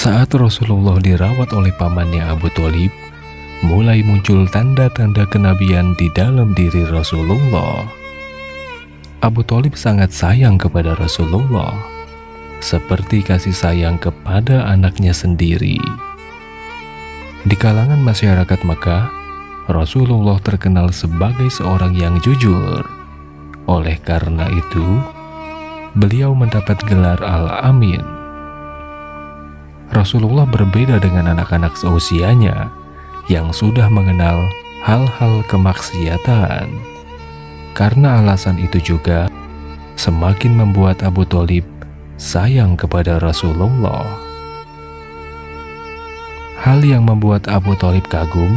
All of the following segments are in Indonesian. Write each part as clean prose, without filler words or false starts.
Saat Rasulullah dirawat oleh pamannya Abu Thalib, mulai muncul tanda-tanda kenabian di dalam diri Rasulullah. Abu Thalib sangat sayang kepada Rasulullah, seperti kasih sayang kepada anaknya sendiri. Di kalangan masyarakat Makkah, Rasulullah terkenal sebagai seorang yang jujur. Oleh karena itu, beliau mendapat gelar Al-Amin. Rasulullah berbeda dengan anak-anak seusianya yang sudah mengenal hal-hal kemaksiatan. Karena alasan itu juga, semakin membuat Abu Thalib sayang kepada Rasulullah. Hal yang membuat Abu Thalib kagum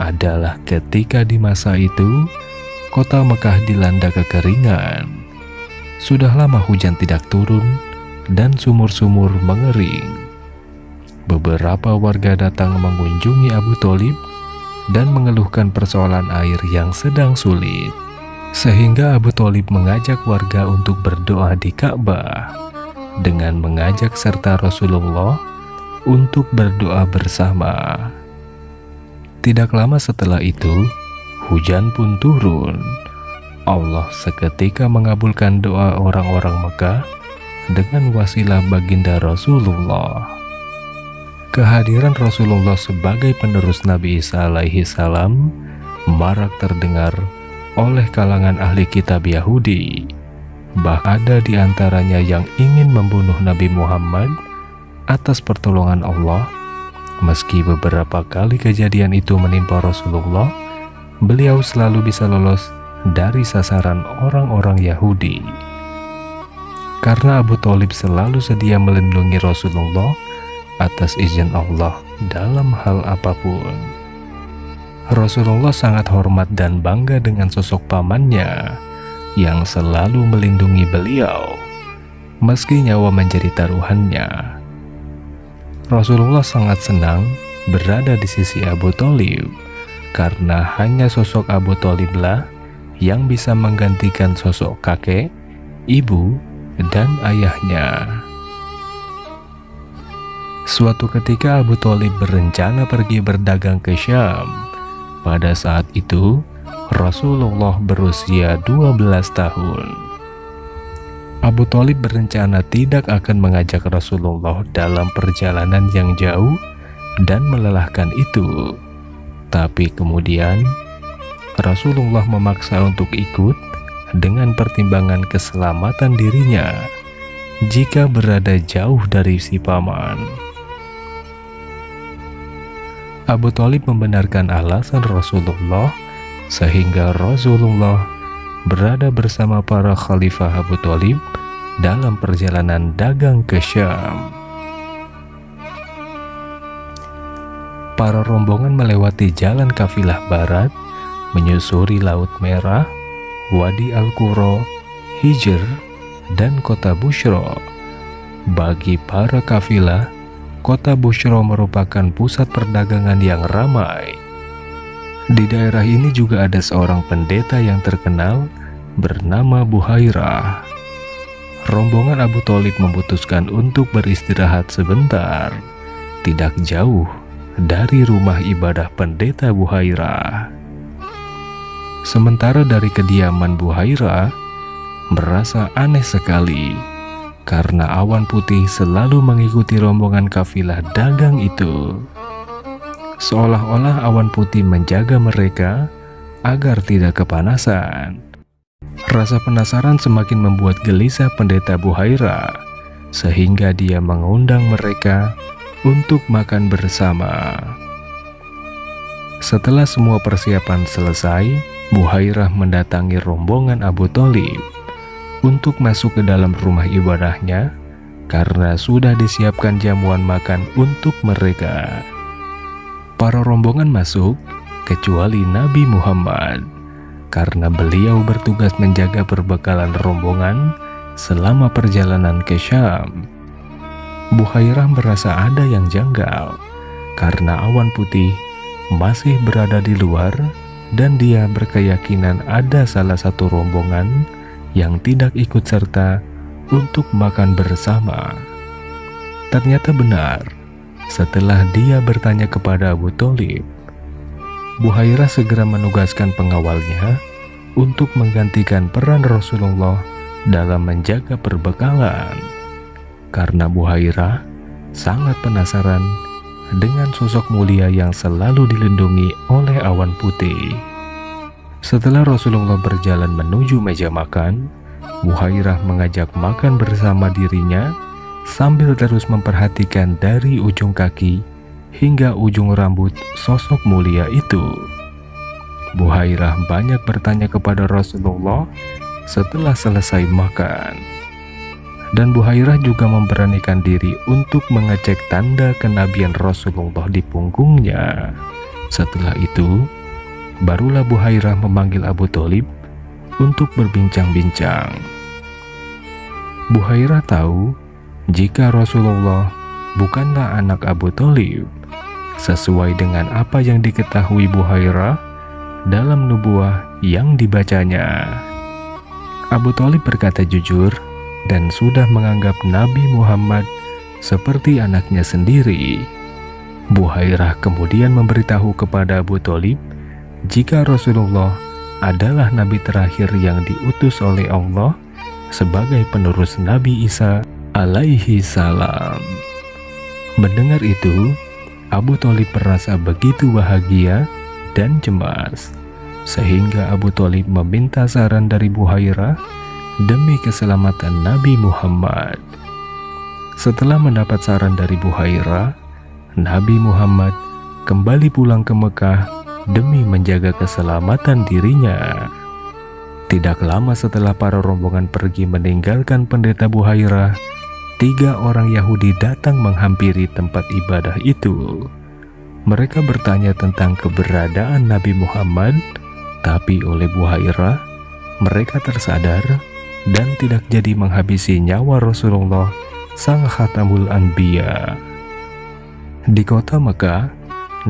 adalah ketika di masa itu, kota Mekah dilanda kekeringan. Sudah lama hujan tidak turun dan sumur-sumur mengering. Beberapa warga datang mengunjungi Abu Thalib dan mengeluhkan persoalan air yang sedang sulit. Sehingga Abu Thalib mengajak warga untuk berdoa di Ka'bah dengan mengajak serta Rasulullah untuk berdoa bersama. Tidak lama setelah itu, hujan pun turun. Allah seketika mengabulkan doa orang-orang Mekah dengan wasilah baginda Rasulullah. Kehadiran Rasulullah sebagai penerus Nabi Isa alaihi salam marak terdengar oleh kalangan ahli kitab Yahudi. Bahkan ada di antaranya yang ingin membunuh Nabi Muhammad atas pertolongan Allah. Meski beberapa kali kejadian itu menimpa Rasulullah, beliau selalu bisa lolos dari sasaran orang-orang Yahudi. Karena Abu Thalib selalu sedia melindungi Rasulullah atas izin Allah dalam hal apapun. Rasulullah sangat hormat dan bangga dengan sosok pamannya yang selalu melindungi beliau, meski nyawa menjadi taruhannya. Rasulullah sangat senang berada di sisi Abu Thalib, karena hanya sosok Abu Thaliblah yang bisa menggantikan sosok kakek, ibu, dan ayahnya. Suatu ketika Abu Thalib berencana pergi berdagang ke Syam. Pada saat itu, Rasulullah berusia 12 tahun. Abu Thalib berencana tidak akan mengajak Rasulullah dalam perjalanan yang jauh dan melelahkan itu. Tapi kemudian, Rasulullah memaksa untuk ikut dengan pertimbangan keselamatan dirinya jika berada jauh dari si paman. Abu Thalib membenarkan alasan Rasulullah, sehingga Rasulullah berada bersama para khalifah Abu Thalib dalam perjalanan dagang ke Syam. Para rombongan melewati jalan kafilah barat, menyusuri Laut Merah, Wadi Al-Qura, Hijr, dan kota Bushra. Bagi para kafilah, kota Bushra merupakan pusat perdagangan yang ramai. Di daerah ini juga ada seorang pendeta yang terkenal bernama Buhairah. Rombongan Abu Thalib memutuskan untuk beristirahat sebentar, tidak jauh dari rumah ibadah pendeta Buhairah. Sementara dari kediaman Buhairah merasa aneh sekali, karena awan putih selalu mengikuti rombongan kafilah dagang itu. Seolah-olah awan putih menjaga mereka agar tidak kepanasan. Rasa penasaran semakin membuat gelisah pendeta Buhairah, sehingga dia mengundang mereka untuk makan bersama. Setelah semua persiapan selesai, Buhairah mendatangi rombongan Abu Thalib untuk masuk ke dalam rumah ibadahnya, karena sudah disiapkan jamuan makan untuk mereka. Para rombongan masuk, kecuali Nabi Muhammad, karena beliau bertugas menjaga perbekalan rombongan selama perjalanan ke Syam. Buhairah merasa ada yang janggal, karena awan putih masih berada di luar, dan dia berkeyakinan ada salah satu rombongan yang tidak ikut serta untuk makan bersama. Ternyata benar, Setelah dia bertanya kepada Abu Thalib, Buhairah segera menugaskan pengawalnya untuk menggantikan peran Rasulullah dalam menjaga perbekalan. Karena Buhairah sangat penasaran dengan sosok mulia yang selalu dilindungi oleh awan putih. Setelah Rasulullah berjalan menuju meja makan, Buhairah mengajak makan bersama dirinya sambil terus memperhatikan dari ujung kaki hingga ujung rambut sosok mulia itu. Buhairah banyak bertanya kepada Rasulullah setelah selesai makan. Dan Buhairah juga memberanikan diri untuk mengecek tanda kenabian Rasulullah di punggungnya. Setelah itu, barulah Buhairah memanggil Abu Thalib untuk berbincang-bincang. Buhairah tahu jika Rasulullah bukanlah anak Abu Thalib, sesuai dengan apa yang diketahui Buhairah dalam nubuah yang dibacanya. Abu Thalib berkata jujur dan sudah menganggap Nabi Muhammad seperti anaknya sendiri. Buhairah kemudian memberitahu kepada Abu Thalib jika Rasulullah adalah nabi terakhir yang diutus oleh Allah sebagai penerus Nabi Isa alaihi salam. Mendengar itu, Abu Thalib merasa begitu bahagia dan cemas, sehingga Abu Thalib meminta saran dari Buhairah demi keselamatan Nabi Muhammad. Setelah mendapat saran dari Buhairah, Nabi Muhammad kembali pulang ke Mekah demi menjaga keselamatan dirinya. Tidak lama setelah para rombongan pergi meninggalkan pendeta Buhairah, 3 orang Yahudi datang menghampiri tempat ibadah itu. Mereka bertanya tentang keberadaan Nabi Muhammad, tapi oleh Buhairah, mereka tersadar dan tidak jadi menghabisi nyawa Rasulullah sang khatamul anbiya. Di kota Mekah,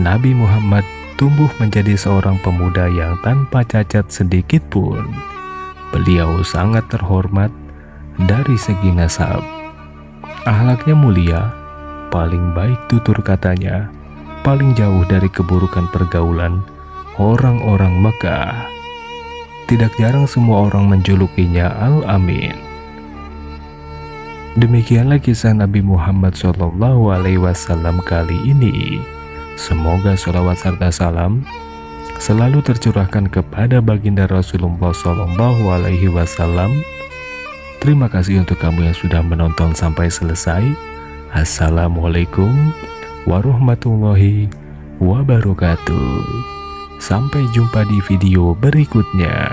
Nabi Muhammad tumbuh menjadi seorang pemuda yang tanpa cacat sedikit pun. Beliau sangat terhormat dari segi nasab. Akhlaknya mulia, paling baik tutur katanya, paling jauh dari keburukan pergaulan orang-orang Mekah. Tidak jarang semua orang menjulukinya Al-Amin. Demikianlah kisah Nabi Muhammad SAW kali ini. Semoga sholawat serta salam selalu tercurahkan kepada baginda Rasulullah SAW. Terima kasih untuk kamu yang sudah menonton sampai selesai. Assalamualaikum warahmatullahi wabarakatuh. Sampai jumpa di video berikutnya.